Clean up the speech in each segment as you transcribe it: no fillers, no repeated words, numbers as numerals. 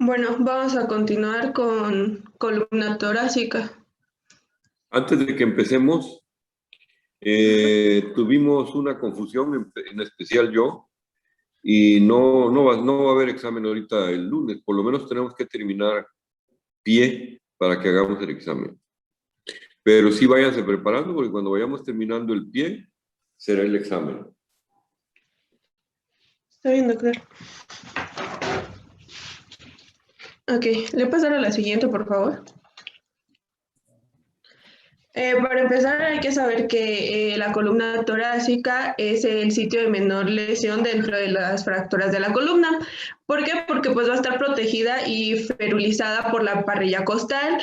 Bueno, vamos a continuar con columna torácica. Antes de que empecemos, tuvimos una confusión, en especial yo, y no va a haber examen ahorita el lunes. Por lo menos tenemos que terminar pie para que hagamos el examen. Pero sí váyanse preparando, porque cuando vayamos terminando el pie, será el examen. Está bien, doctor. Ok, le pasaré a la siguiente, por favor. Para empezar, hay que saber que la columna torácica es el sitio de menor lesión dentro de las fracturas de la columna. ¿Por qué? Porque pues va a estar protegida y ferulizada por la parrilla costal.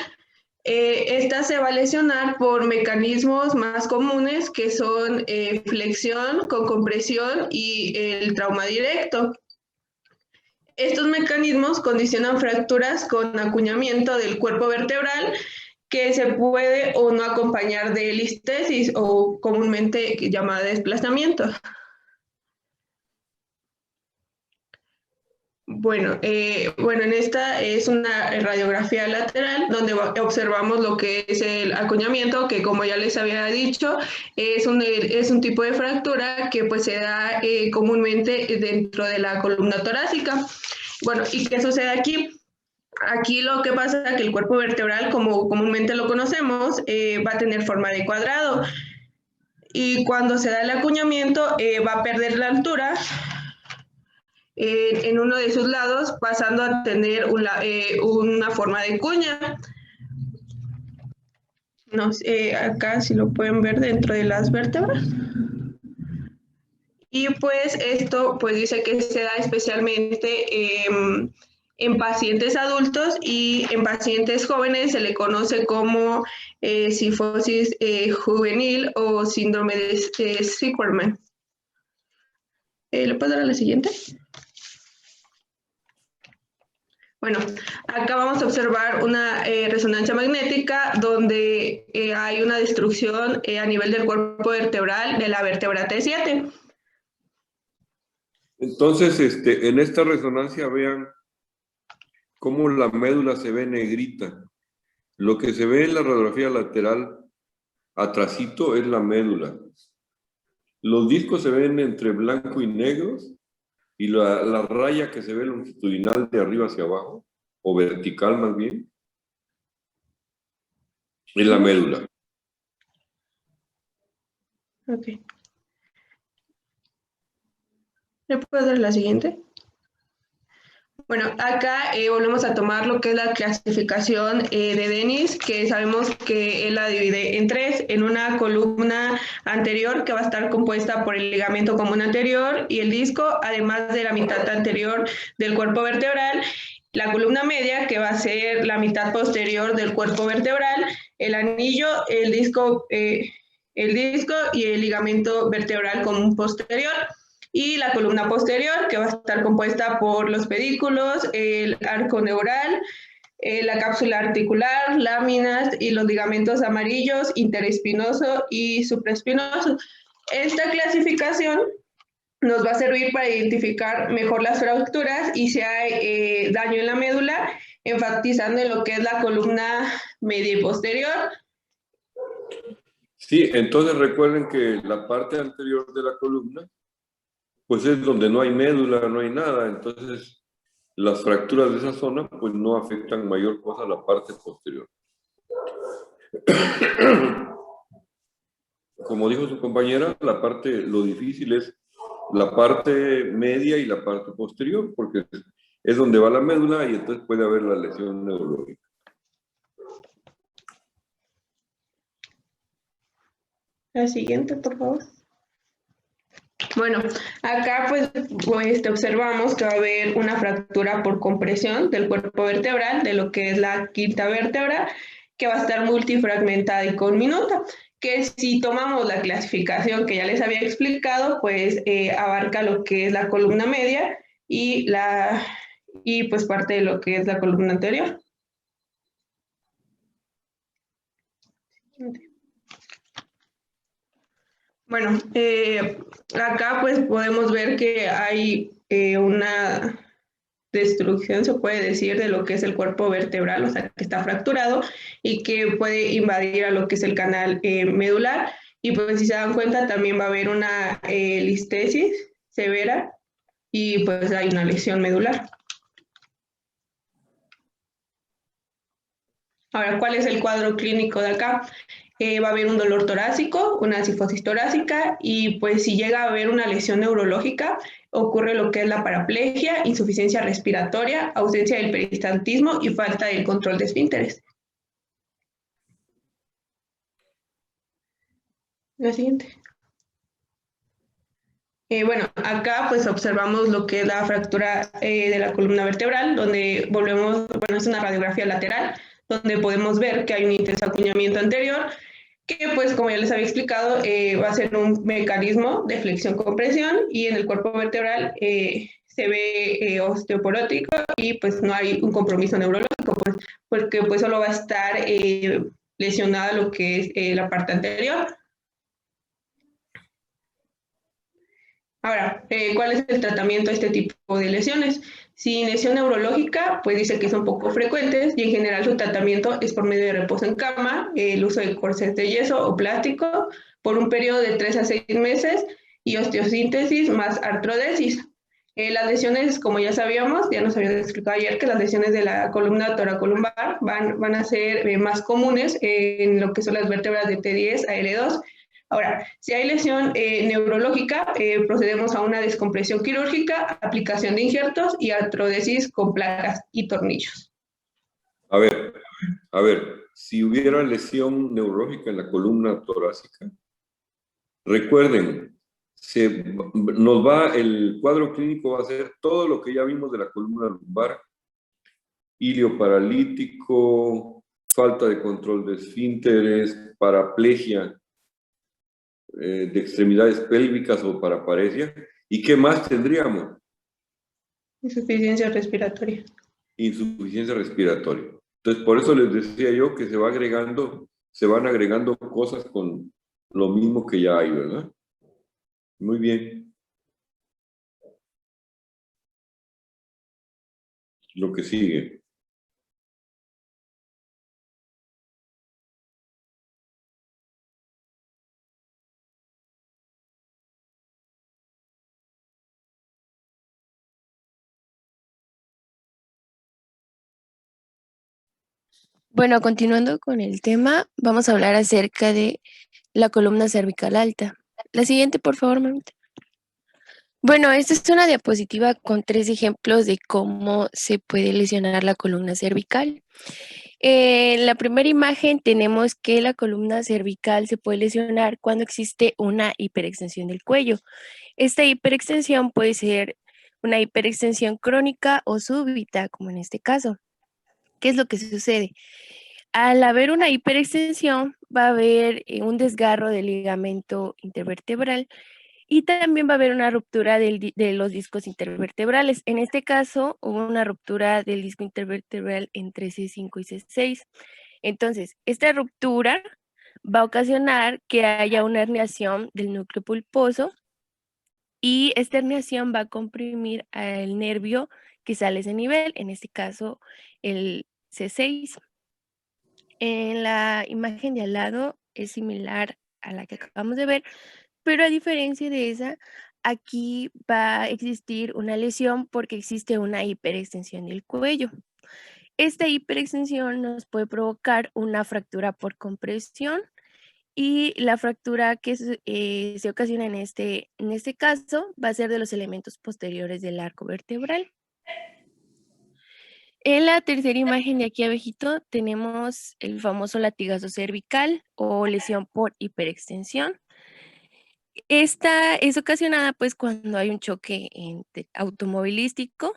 Esta se va a lesionar por mecanismos más comunes que son flexión con compresión y el trauma directo. Estos mecanismos condicionan fracturas con acuñamiento del cuerpo vertebral que se puede o no acompañar de listesis o comúnmente llamada desplazamiento. Bueno, en esta es una radiografía lateral donde observamos lo que es el acuñamiento, que como ya les había dicho, es un tipo de fractura que pues se da comúnmente dentro de la columna torácica. Bueno, ¿y qué sucede aquí? Aquí lo que pasa es que el cuerpo vertebral, como comúnmente lo conocemos, va a tener forma de cuadrado. Y cuando se da el acuñamiento, va a perder la altura en uno de sus lados, pasando a tener una forma de cuña. No sé, acá si lo pueden ver dentro de las vértebras. Y pues esto pues dice que se da especialmente en pacientes adultos y en pacientes jóvenes se le conoce como cifosis juvenil o síndrome de Siquelman. ¿Le puedo dar a la siguiente? Bueno, acá vamos a observar una resonancia magnética donde hay una destrucción a nivel del cuerpo vertebral de la vértebra T7. Entonces, en esta resonancia vean cómo la médula se ve negrita. Lo que se ve en la radiografía lateral atrasito es la médula. Los discos se ven entre blanco y negros, y la raya que se ve longitudinal de arriba hacia abajo, o vertical más bien, es la médula. Ok. ¿Le puedo dar la siguiente? Bueno, acá volvemos a tomar lo que es la clasificación de Dennis, que sabemos que él la divide en tres, en una columna anterior que va a estar compuesta por el ligamento común anterior y el disco, además de la mitad anterior del cuerpo vertebral, la columna media, que va a ser la mitad posterior del cuerpo vertebral, el anillo, el disco y el ligamento vertebral común posterior, y la columna posterior, que va a estar compuesta por los pedículos, el arco neural, la cápsula articular, láminas y los ligamentos amarillos, interespinoso y supraespinoso. Esta clasificación nos va a servir para identificar mejor las fracturas y si hay daño en la médula, enfatizando en lo que es la columna media y posterior. Sí, entonces recuerden que la parte anterior de la columna, pues es donde no hay médula, no hay nada. Entonces, las fracturas de esa zona, pues no afectan mayor cosa a la parte posterior. Como dijo su compañera, lo difícil es la parte media y la parte posterior, porque es donde va la médula y entonces puede haber la lesión neurológica. La siguiente, por favor. Bueno, acá pues observamos que va a haber una fractura por compresión del cuerpo vertebral, de lo que es la quinta vértebra, que va a estar multifragmentada y conminuta, que si tomamos la clasificación que ya les había explicado, pues abarca lo que es la columna media y pues parte de lo que es la columna anterior. Bueno, acá pues podemos ver que hay una destrucción, se puede decir, de lo que es el cuerpo vertebral, o sea, que está fracturado y que puede invadir a lo que es el canal medular. Y pues si se dan cuenta, también va a haber una listesis severa y pues hay una lesión medular. Ahora, ¿cuál es el cuadro clínico de acá? Va a haber un dolor torácico, una cifosis torácica y pues si llega a haber una lesión neurológica, ocurre lo que es la paraplegia, insuficiencia respiratoria, ausencia del peristaltismo y falta del control de esfínteres. La siguiente. Bueno, acá pues observamos lo que es la fractura de la columna vertebral, donde volvemos, bueno, es una radiografía lateral, donde podemos ver que hay un intenso acuñamiento anterior, que pues como ya les había explicado, va a ser un mecanismo de flexión-compresión y en el cuerpo vertebral se ve osteoporótico y pues no hay un compromiso neurológico, pues, porque pues solo va a estar lesionada lo que es la parte anterior. Ahora, ¿cuál es el tratamiento de este tipo de lesiones? Sin lesión neurológica, pues dice que son poco frecuentes y en general su tratamiento es por medio de reposo en cama, el uso de corsés de yeso o plástico por un periodo de 3 a 6 meses y osteosíntesis más artrodesis. Las lesiones, como ya sabíamos, ya nos habían explicado ayer que las lesiones de la columna toracolumbar van a ser más comunes en lo que son las vértebras de T10 a L2. Ahora, si hay lesión neurológica, procedemos a una descompresión quirúrgica, aplicación de injertos y artrodesis con placas y tornillos. A ver, si hubiera lesión neurológica en la columna torácica, recuerden, el cuadro clínico va a ser todo lo que ya vimos de la columna lumbar: ilio paralítico, falta de control de esfínteres, paraplegia de extremidades pélvicas o paraparesia. ¿Y qué más tendríamos? Insuficiencia respiratoria. Insuficiencia respiratoria. Entonces, por eso les decía yo que se van agregando cosas con lo mismo que ya hay, ¿verdad? Muy bien. Lo que sigue. Bueno, continuando con el tema, vamos a hablar acerca de la columna cervical alta. La siguiente, por favor, mamita. Bueno, esta es una diapositiva con 3 ejemplos de cómo se puede lesionar la columna cervical. En la primera imagen tenemos que la columna cervical se puede lesionar cuando existe una hiperextensión del cuello. Esta hiperextensión puede ser una hiperextensión crónica o súbita, como en este caso. ¿Qué es lo que sucede? Al haber una hiperextensión, va a haber un desgarro del ligamento intervertebral y también va a haber una ruptura de los discos intervertebrales. En este caso, hubo una ruptura del disco intervertebral entre C5 y C6. Entonces, esta ruptura va a ocasionar que haya una herniación del núcleo pulposo y esta herniación va a comprimir al nervio que sale a ese nivel, en este caso el C6. En la imagen de al lado es similar a la que acabamos de ver, pero a diferencia de esa, aquí va a existir una lesión porque existe una hiperextensión del cuello. Esta hiperextensión nos puede provocar una fractura por compresión y la fractura que se ocasiona en este caso va a ser de los elementos posteriores del arco vertebral. En la tercera imagen de aquí abajito tenemos el famoso latigazo cervical o lesión por hiperextensión. Esta es ocasionada pues cuando hay un choque automovilístico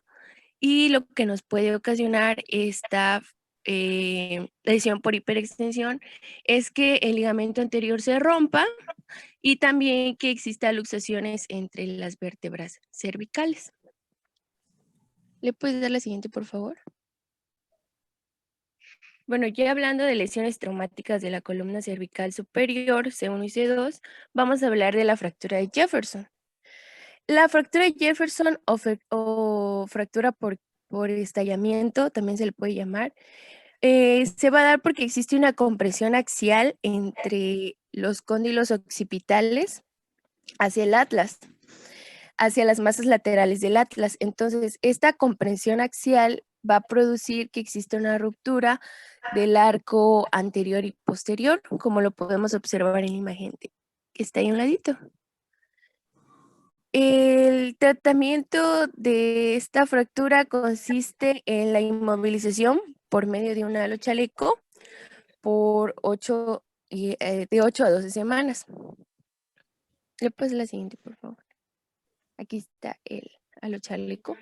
y lo que nos puede ocasionar esta lesión por hiperextensión es que el ligamento anterior se rompa y también que exista luxaciones entre las vértebras cervicales. ¿Le puedes dar la siguiente, por favor? Bueno, ya hablando de lesiones traumáticas de la columna cervical superior, C1 y C2, vamos a hablar de la fractura de Jefferson. La fractura de Jefferson o fractura por por estallamiento, también se le puede llamar. Se va a dar porque existe una compresión axial entre los cóndilos occipitales hacia el atlas, hacia las masas laterales del atlas. Entonces, esta compresión axial va a producir que exista una ruptura del arco anterior y posterior, como lo podemos observar en la imagen que está ahí a un ladito. El tratamiento de esta fractura consiste en la inmovilización por medio de un halo chaleco por de 8 a 12 semanas. Le paso la siguiente, por favor. Aquí está el halo chaleco.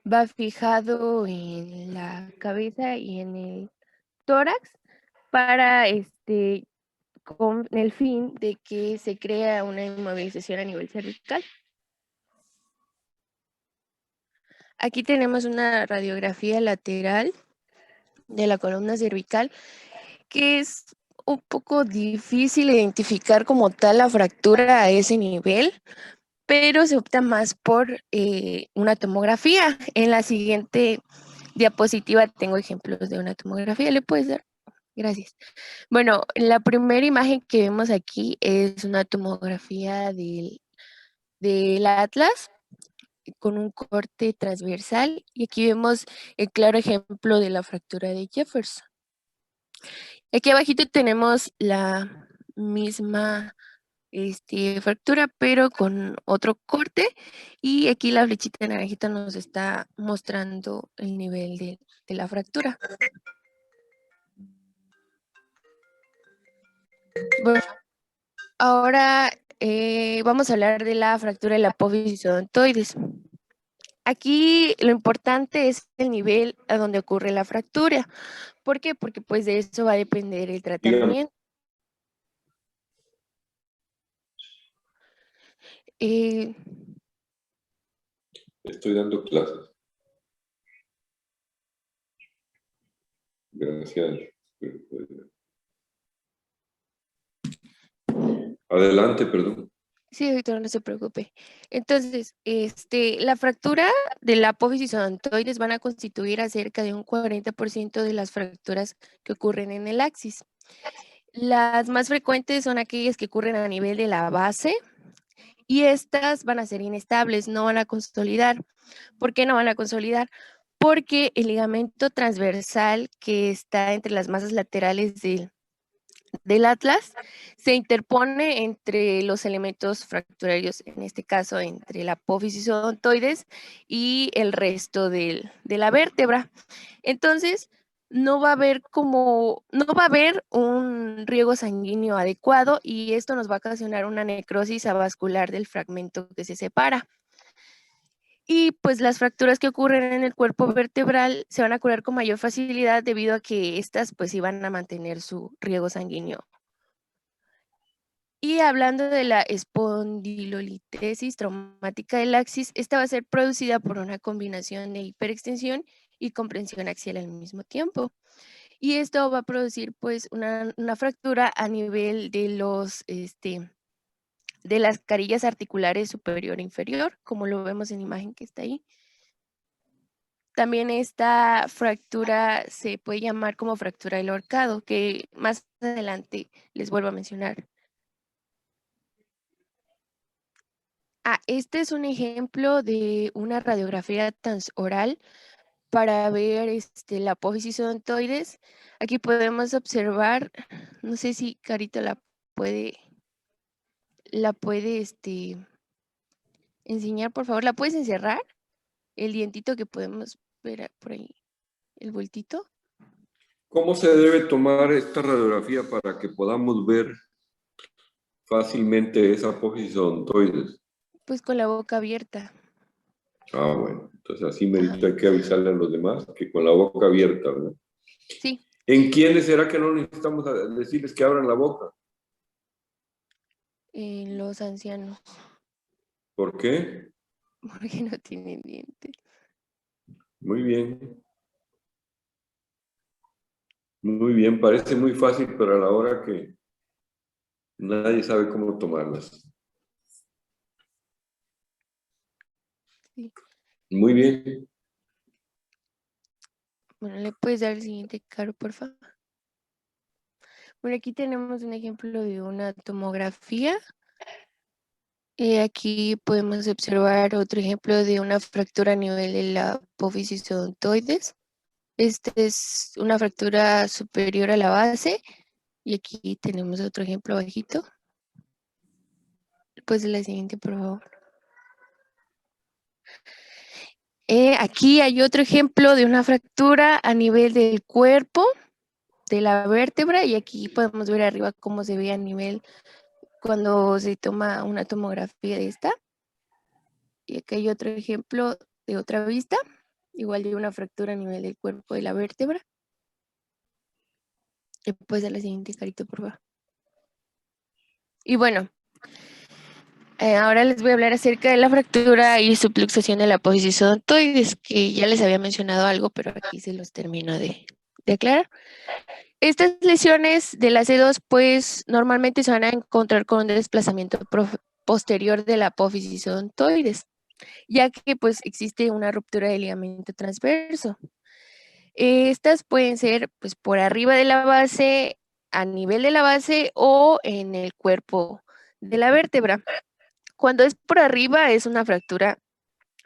Va fijado en la cabeza y en el tórax para con el fin de que se crea una inmovilización a nivel cervical. Aquí tenemos una radiografía lateral de la columna cervical, que es un poco difícil identificar como tal la fractura a ese nivel, pero se opta más por una tomografía. En la siguiente diapositiva tengo ejemplos de una tomografía. ¿Le puedes dar? Gracias. Bueno, la primera imagen que vemos aquí es una tomografía del atlas con un corte transversal, y aquí vemos el claro ejemplo de la fractura de Jefferson. Aquí abajito tenemos la misma fractura, pero con otro corte, y aquí la flechita naranjita nos está mostrando el nivel de la fractura. Bueno, ahora vamos a hablar de la fractura de la apófisis odontoides. Aquí lo importante es el nivel a donde ocurre la fractura. ¿Por qué? Porque pues de eso va a depender el Dígame, tratamiento. Eh, estoy dando clases. Gracias. Adelante, perdón. sí, doctor, no se preocupe. Entonces, la fractura de la apófisis odontoides van a constituir acerca de un 40% de las fracturas que ocurren en el axis. Las más frecuentes son aquellas que ocurren a nivel de la base, y estas van a ser inestables, no van a consolidar. ¿Por qué no van a consolidar? Porque el ligamento transversal que está entre las masas laterales del atlas se interpone entre los elementos fracturarios, en este caso entre la apófisis odontoides y el resto de la vértebra. Entonces, no va a haber un riego sanguíneo adecuado, y esto nos va a ocasionar una necrosis avascular del fragmento que se separa. Y pues las fracturas que ocurren en el cuerpo vertebral se van a curar con mayor facilidad, debido a que estas pues iban a mantener su riego sanguíneo. Y hablando de la espondilolitesis traumática del axis, esta va a ser producida por una combinación de hiperextensión y comprensión axial al mismo tiempo. Y esto va a producir pues una fractura a nivel de las carillas articulares superior e inferior, como lo vemos en la imagen que está ahí. También esta fractura se puede llamar como fractura del horcado, que más adelante les vuelvo a mencionar. Este es un ejemplo de una radiografía transoral para ver la apófisis odontoides. Aquí podemos observar, no sé si Carito puede, la puede enseñar, por favor. ¿La puedes encerrar? El dientito que podemos ver por ahí, el vueltito. ¿Cómo se debe tomar esta radiografía para que podamos ver fácilmente esa apófisis odontoides? Pues con la boca abierta. Bueno, entonces así merito hay que avisarle a los demás que con la boca abierta, ¿verdad? Sí. ¿En quiénes será que no necesitamos decirles que abran la boca? En los ancianos, ¿Por qué? porque no tienen dientes. Muy bien. Muy bien, parece muy fácil, pero a la hora que nadie sabe cómo tomarlas. Sí. Muy bien. Bueno, ¿le puedes dar el siguiente, Caro, por favor? Bueno, aquí tenemos un ejemplo de una tomografía. Y aquí podemos observar otro ejemplo de una fractura a nivel de la apófisis odontoides. Esta es una fractura superior a la base. Y aquí tenemos otro ejemplo bajito. Pues la siguiente, por favor. Aquí hay otro ejemplo de una fractura a nivel del cuerpo, de la vértebra, y aquí podemos ver arriba cómo se ve a nivel cuando se toma una tomografía de esta. Y aquí hay otro ejemplo de otra vista, igual de una fractura a nivel del cuerpo de la vértebra. Y puedes dar la siguiente, Carito, por favor. Y bueno, ahora les voy a hablar acerca de la fractura y subluxación de la apófisis odontoides, que ya les había mencionado algo, pero aquí se los termino de aclarar. Estas lesiones de la C2, pues normalmente se van a encontrar con un desplazamiento posterior de la apófisis odontoides, ya que pues existe una ruptura del ligamento transverso. Estas pueden ser pues por arriba de la base, a nivel de la base o en el cuerpo de la vértebra. Cuando es por arriba es una fractura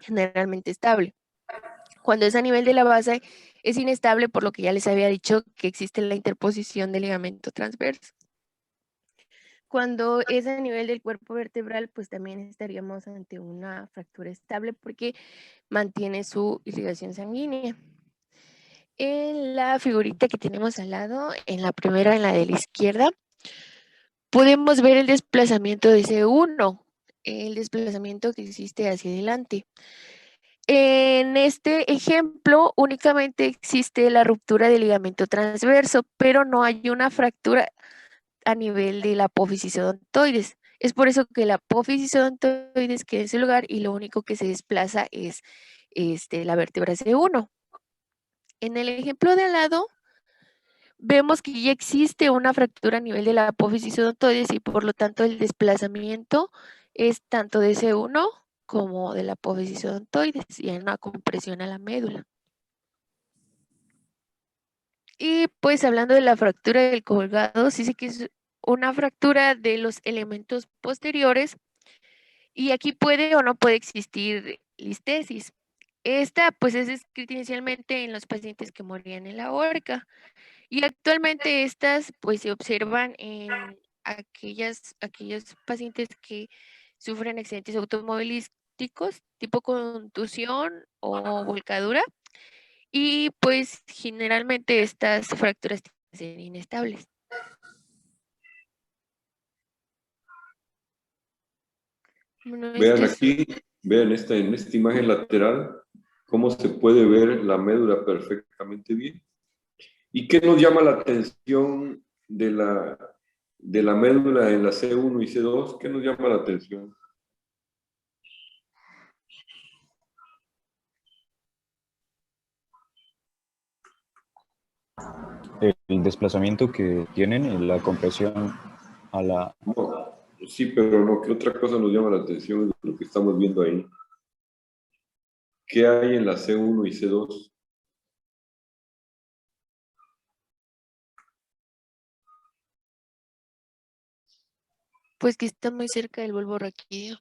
generalmente estable. Cuando es a nivel de la base es inestable, por lo que ya les había dicho que existe la interposición del ligamento transverso. Cuando es a nivel del cuerpo vertebral, pues también estaríamos ante una fractura estable porque mantiene su irrigación sanguínea. En la figurita que tenemos al lado, en la primera, en la de la izquierda, podemos ver el desplazamiento de C1, el desplazamiento que existe hacia adelante. En este ejemplo, únicamente existe la ruptura del ligamento transverso, pero no hay una fractura a nivel de la apófisis odontoides. Es por eso que la apófisis odontoides queda en su lugar y lo único que se desplaza es la vértebra C1. En el ejemplo de al lado, vemos que ya existe una fractura a nivel de la apófisis odontoides y por lo tanto el desplazamiento es tanto de C1 como de la apófisis odontoides y hay una compresión a la médula. Y pues hablando de la fractura del colgado, sí sé que es una fractura de los elementos posteriores y aquí puede o no puede existir listesis. Esta pues es descrita inicialmente en los pacientes que morían en la horca. Y actualmente estas pues se observan en aquellos pacientes que sufren accidentes automovilísticos tipo contusión o volcadura y pues generalmente estas fracturas tienden a ser inestables. Bueno, Vean aquí, vean en esta imagen lateral, cómo se puede ver la médula perfectamente bien. ¿Y qué nos llama la atención de la médula en la C1 y C2? ¿Qué nos llama la atención? El desplazamiento que tienen y la compresión a la... No, sí, pero no, ¿qué otra cosa nos llama la atención de lo que estamos viendo ahí? ¿Qué hay en la C1 y C2? pues que está muy cerca del bulbo raquídeo.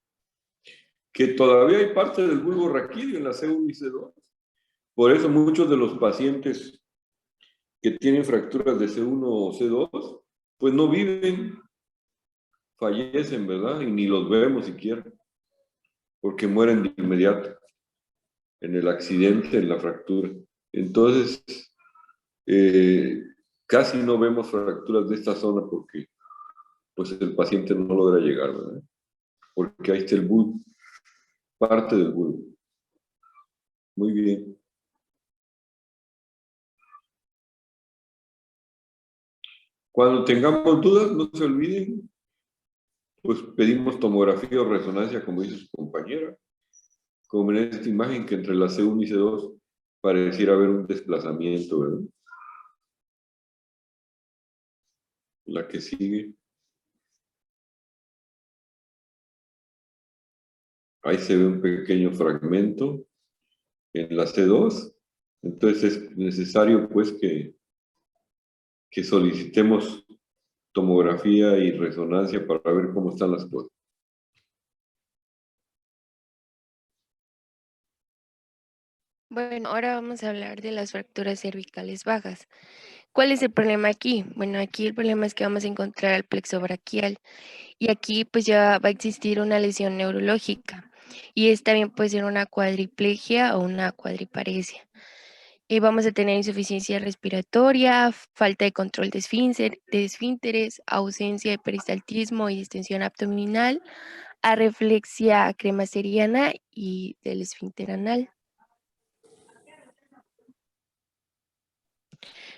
Que todavía hay parte del bulbo raquídeo en la C1 y C2. Por eso muchos de los pacientes que tienen fracturas de C1 o C2, pues no viven, fallecen, ¿verdad? Y ni los vemos siquiera, porque mueren de inmediato en el accidente, en la fractura. Entonces, casi no vemos fracturas de esta zona porque pues el paciente no logra llegar, ¿verdad? Porque ahí está el bulbo, parte del bulbo. Muy bien. Cuando tengamos dudas, no se olviden, pues pedimos tomografía o resonancia, como dice su compañera, como en esta imagen que entre la C1 y C2 pareciera haber un desplazamiento, ¿verdad? La que sigue. Ahí se ve un pequeño fragmento en la C2 Entonces es necesario pues que solicitemos tomografía y resonancia para ver cómo están las cosas. Bueno, ahora vamos a hablar de las fracturas cervicales bajas. ¿Cuál es el problema aquí? Bueno, aquí el problema es que vamos a encontrar el plexo braquial y aquí pues ya va a existir una lesión neurológica y esta bien puede ser una cuadriplegia o una cuadriparesia. Y vamos a tener insuficiencia respiratoria, falta de control de esfínteres, ausencia de peristaltismo y distensión abdominal, arreflexia crematoriana y del esfínter anal.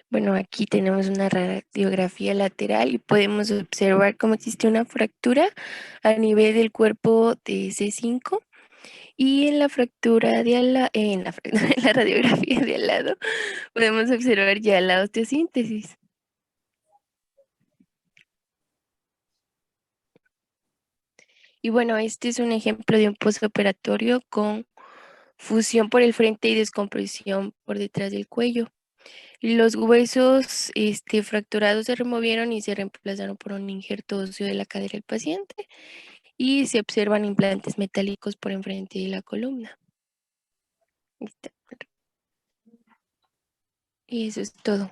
Bueno, aquí tenemos una radiografía lateral y podemos observar cómo existe una fractura a nivel del cuerpo de C5 y en la fractura de en la radiografía de al lado podemos observar ya la osteosíntesis. Y bueno, este es un ejemplo de un postoperatorio con fusión por el frente y descompresión por detrás del cuello. Los huesos fracturados se removieron y se reemplazaron por un injerto óseo de la cadera del paciente y se observan implantes metálicos por enfrente de la columna. Ahí está. Y eso es todo.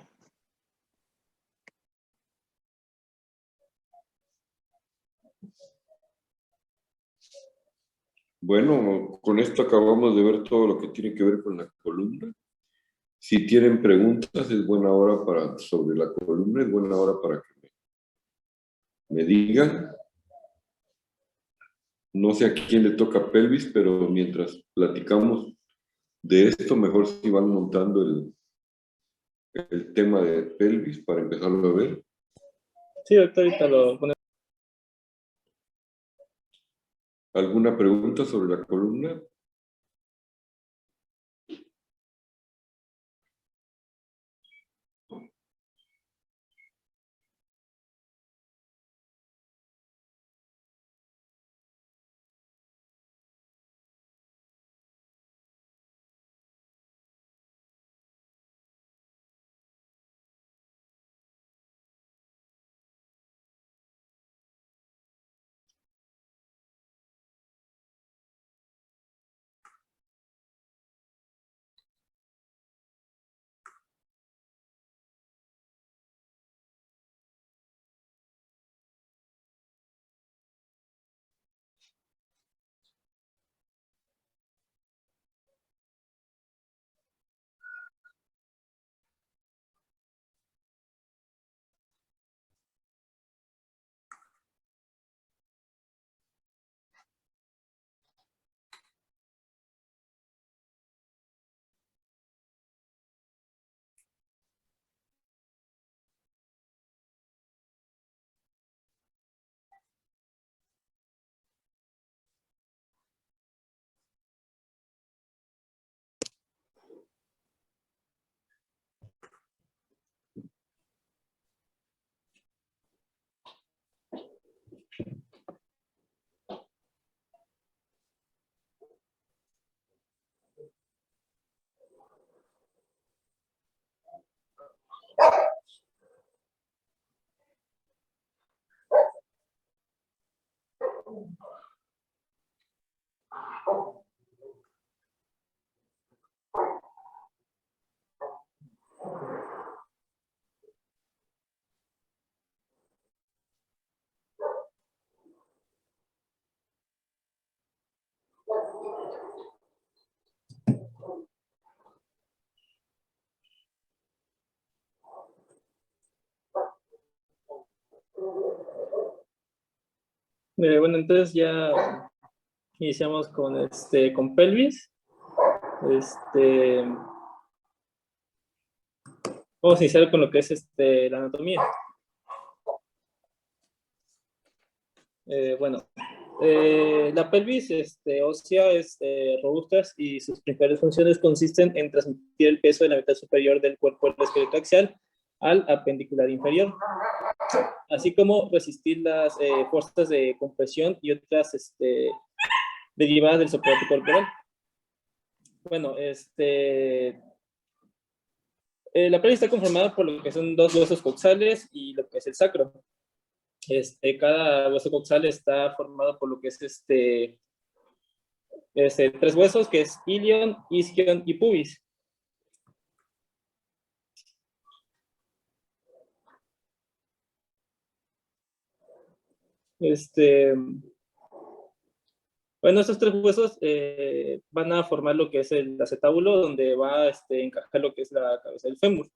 Bueno, con esto acabamos de ver todo lo que tiene que ver con la columna. Si tienen preguntas, es buena hora sobre la columna, es buena hora para que me digan. No sé a quién le toca pelvis, pero mientras platicamos de esto, mejor si van montando el tema de pelvis para empezarlo a ver. Sí, doctor, ahorita lo ponemos. ¿Alguna pregunta sobre la columna? Bueno, entonces ya iniciamos con pelvis. Vamos a iniciar con lo que es la anatomía. Bueno, la pelvis ósea es robusta y sus principales funciones consisten en transmitir el peso de la mitad superior del cuerpo del esqueleto axial al apendicular inferior, así como resistir las fuerzas de compresión y otras derivadas del soporte corporal. Bueno, La pelvis está conformada por lo que son 2 huesos coxales y lo que es el sacro. Cada hueso coxal está formado por lo que es 3 huesos, que es ilion, isquion y pubis. Bueno, estos 3 huesos van a formar lo que es el acetábulo, donde va a encajar lo que es la cabeza del fémur.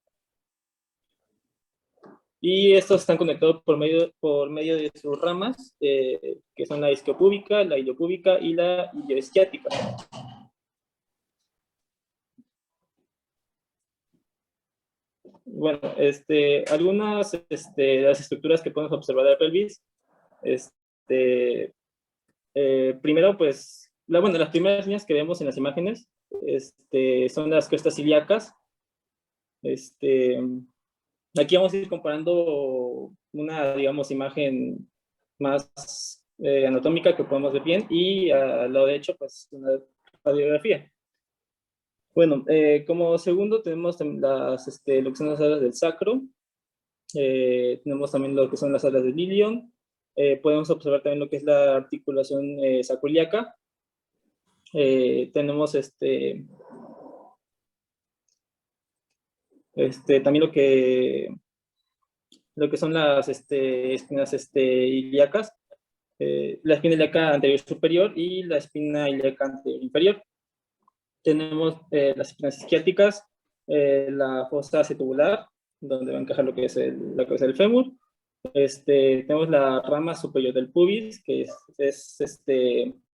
Y estos están conectados por medio de sus ramas, que son la isquiopúbica, la iliopúbica y la ilioisquiática. Bueno, algunas de las estructuras que podemos observar de la pelvis, primero, pues, las primeras líneas que vemos en las imágenes son las crestas ilíacas. Aquí vamos a ir comparando una, digamos, imagen más anatómica que podemos ver bien y al lado derecho, pues, una radiografía. Bueno, como segundo tenemos lo que son las alas del sacro, tenemos también lo que son las alas del ilion, podemos observar también lo que es la articulación sacroiliaca, tenemos también lo que son las espinas ilíacas, la espina ilíaca anterior superior y la espina ilíaca anterior inferior. Tenemos las espinas isquiáticas, la fosa acetobular, donde va a encajar lo que es la cabeza del fémur. Tenemos la rama superior del pubis, que es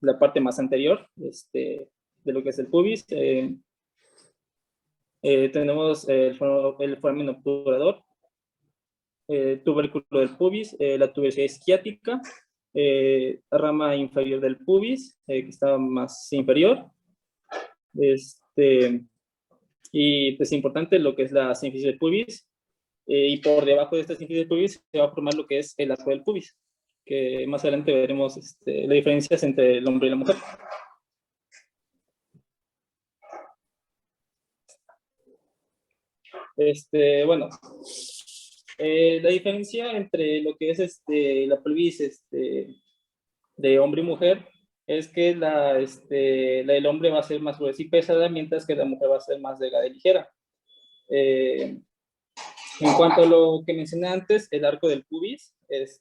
la parte más anterior de lo que es el pubis. Tenemos el foramen obturador, tubérculo del pubis, la tuberosidad isquiática, la rama inferior del pubis, que está más inferior. Y pues importante lo que es la sínfisis del pubis, y por debajo de esta sínfisis del pubis se va a formar lo que es el arco del pubis, que más adelante veremos las diferencias entre el hombre y la mujer. Bueno, la diferencia entre lo que es la pelvis de hombre y mujer es que la del hombre va a ser más gruesa y pesada, mientras que la mujer va a ser más delgada y ligera. En cuanto a lo que mencioné antes, el arco del pubis es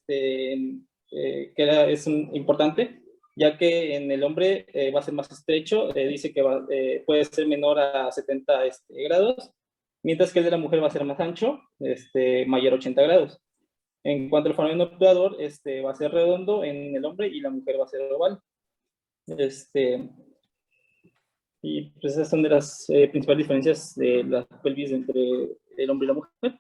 importante, ya que en el hombre va a ser más estrecho, dice que puede ser menor a 70 grados, mientras que el de la mujer va a ser más ancho, mayor a 80 grados. En cuanto al foramen obturador, va a ser redondo en el hombre y la mujer va a ser oval. Y pues esas son de las principales diferencias de la pelvis entre el hombre y la mujer.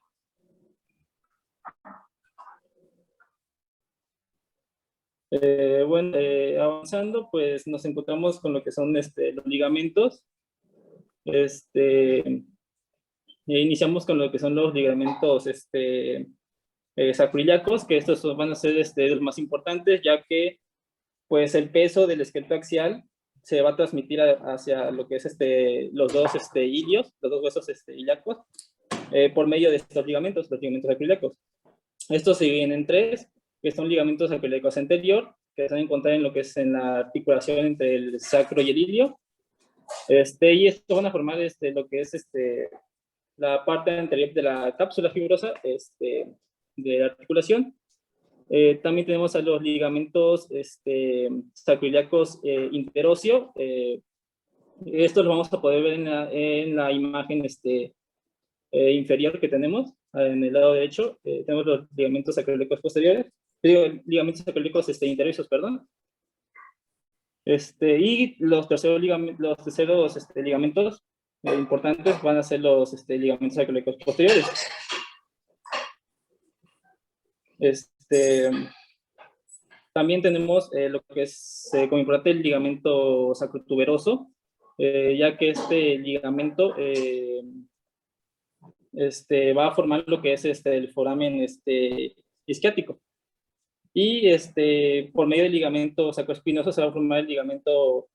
Bueno, avanzando, pues nos encontramos con lo que son los ligamentos. Iniciamos con lo que son los ligamentos sacroiliacos, que estos van a ser los más importantes, ya que pues el peso del esqueleto axial se va a transmitir hacia lo que es los dos ilios, los dos huesos ilíacos, por medio de estos ligamentos, los ligamentos sacroiliacos. Estos se dividen en 3, que son ligamentos sacroiliacos anterior, que se van a encontrar en lo que es en la articulación entre el sacro y el ilio. Y estos van a formar lo que es la parte anterior de la cápsula fibrosa de la articulación. También tenemos a los ligamentos sacroiliacos interóseo. Estos los vamos a poder ver en la imagen inferior que tenemos en el lado derecho. Tenemos los ligamentos sacroiliacos posteriores, ligamentos sacroiliacos interosos, perdón. Y los terceros ligamentos importantes van a ser los ligamentos sacroiliacos posteriores. También tenemos lo que es como importante el ligamento sacrotuberoso, ya que este ligamento va a formar lo que es el foramen isquiático. Y por medio del ligamento sacroespinoso se va a formar el ligamento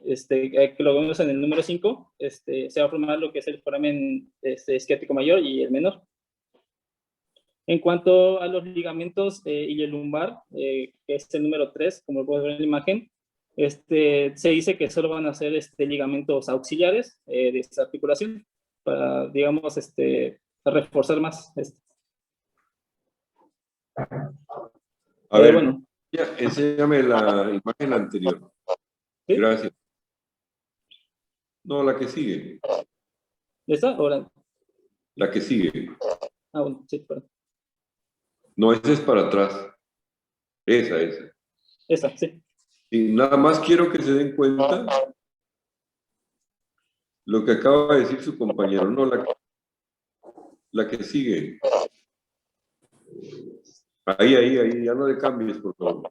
que lo vemos en el número 5, se va a formar lo que es el foramen isquiático mayor y el menor. En cuanto a los ligamentos iliolumbar, que es el número 3, como lo puedes ver en la imagen, se dice que solo van a ser ligamentos auxiliares de esta articulación para, digamos, reforzar más. A ver, bueno. enséñame la imagen anterior. ¿Sí? Gracias. No, la que sigue. ¿Esta? Ahora. La que sigue. Ah, bueno, sí, perdón. No, esa es para atrás. Esa. Esta, sí. Y nada más quiero que se den cuenta lo que acaba de decir su compañero. No, la que sigue. Ahí, ya no le cambies, por favor.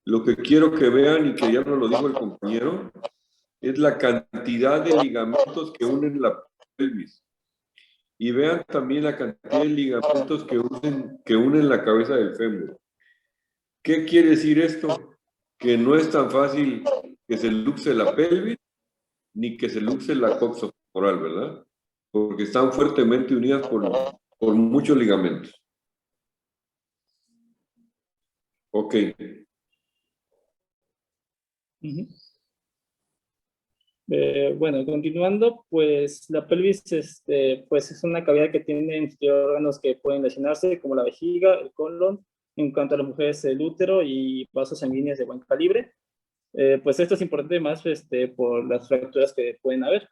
Lo que quiero que vean, y que ya nos lo dijo el compañero, es la cantidad de ligamentos que unen la pelvis. Y vean también la cantidad de ligamentos que unen la cabeza del fémur. ¿Qué quiere decir esto? Que no es tan fácil que se luxe la pelvis ni que se luxe la coxofemoral, ¿verdad? Porque están fuertemente unidas por muchos ligamentos. Ok. Bueno, continuando, pues la pelvis pues es una cavidad que tiene órganos que pueden lesionarse, como la vejiga, el colon, en cuanto a las mujeres, el útero y vasos sanguíneos de buen calibre. Pues esto es importante más por las fracturas que pueden haber.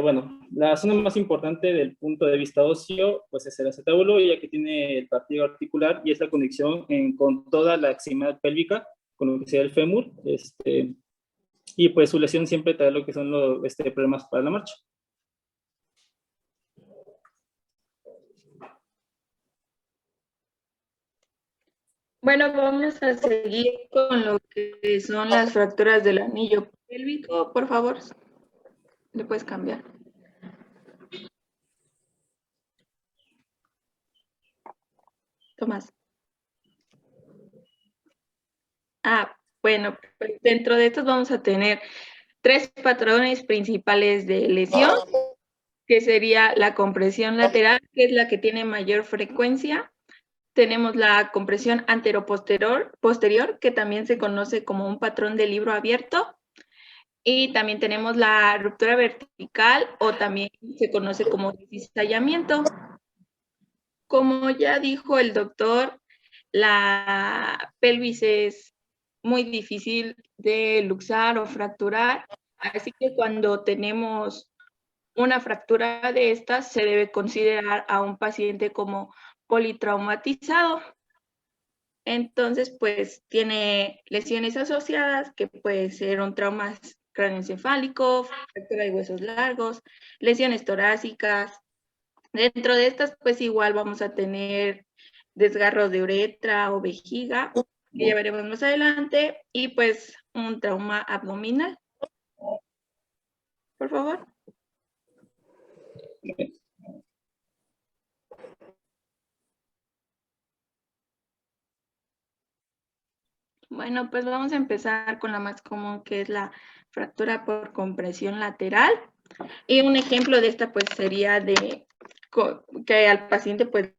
Bueno, la zona más importante del punto de vista óseo pues es el acetábulo, ya que tiene el partido articular y es la conexión con toda la extremidad pélvica, con lo que sea el fémur, y pues su lesión siempre trae lo que son los problemas para la marcha. Bueno, vamos a seguir con lo que son las fracturas del anillo pélvico. Por favor, le puedes cambiar. Tomás. Bueno, pues dentro de estos vamos a tener 3 patrones principales de lesión, que sería la compresión lateral, que es la que tiene mayor frecuencia. Tenemos la compresión anteroposterior, que también se conoce como un patrón de libro abierto. Y también tenemos la ruptura vertical, o también se conoce como cizallamiento. Como ya dijo el doctor, la pelvis es muy difícil de luxar o fracturar, así que cuando tenemos una fractura de estas, se debe considerar a un paciente como politraumatizado. Entonces, pues tiene lesiones asociadas, que puede ser un trauma cráneoencefálico, fractura de huesos largos, lesiones torácicas. Dentro de estas, pues igual vamos a tener desgarros de uretra o vejiga, que ya veremos más adelante, y pues un trauma abdominal. Por favor. Bueno, pues vamos a empezar con la más común, que es la fractura por compresión lateral. Y un ejemplo de esta pues sería de que al paciente pues